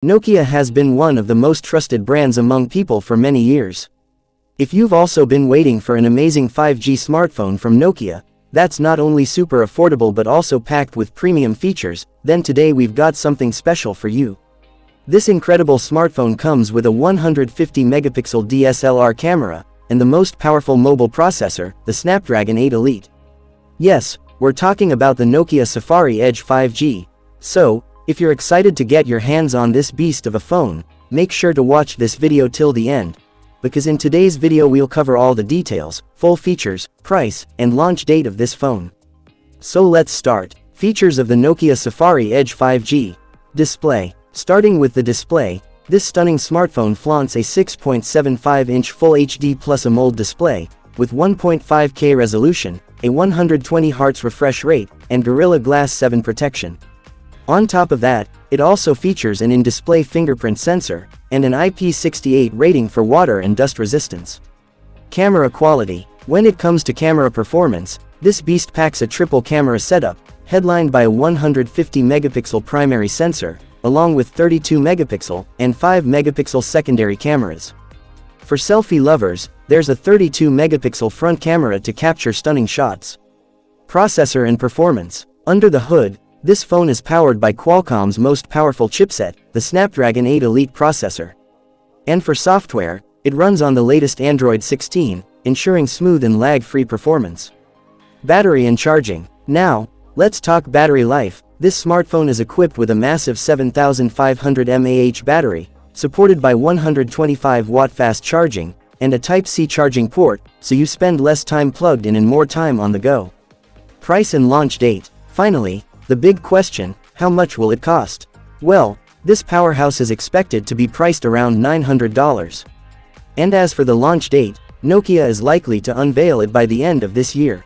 Nokia has been one of the most trusted brands among people for many years. If you've also been waiting for an amazing 5G smartphone from Nokia, that's not only super affordable but also packed with premium features, then today we've got something special for you. This incredible smartphone comes with a 150 megapixel DSLR camera, and the most powerful mobile processor, the Snapdragon 8 Elite. Yes, we're talking about the Nokia Safari Edge 5G. So, if you're excited to get your hands on this beast of a phone, make sure to watch this video till the end, because in today's video we'll cover all the details, full features, price, and launch date of this phone. So let's start. Features of the Nokia Safari Edge 5G. Display. Starting with the display, this stunning smartphone flaunts a 6.75-inch Full HD Plus AMOLED display, with 1.5K resolution, a 120 Hz refresh rate, and Gorilla Glass 7 protection. On top of that, it also features an in-display fingerprint sensor, and an IP68 rating for water and dust resistance. Camera quality. When it comes to camera performance, this beast packs a triple camera setup, headlined by a 150 megapixel primary sensor, along with 32 megapixel and 5 megapixel secondary cameras. For selfie lovers, there's a 32 megapixel front camera to capture stunning shots. Processor and performance. Under the hood, this phone is powered by Qualcomm's most powerful chipset, the Snapdragon 8 Elite processor. And for software, it runs on the latest Android 16, ensuring smooth and lag-free performance. Battery and charging. Now, let's talk battery life. This smartphone is equipped with a massive 7500 mAh battery, supported by 125-watt fast charging, and a Type-C charging port, so you spend less time plugged in and more time on the go. Price and launch date. Finally, the big question, how much will it cost? Well, this powerhouse is expected to be priced around $900. And as for the launch date, Nokia is likely to unveil it by the end of this year.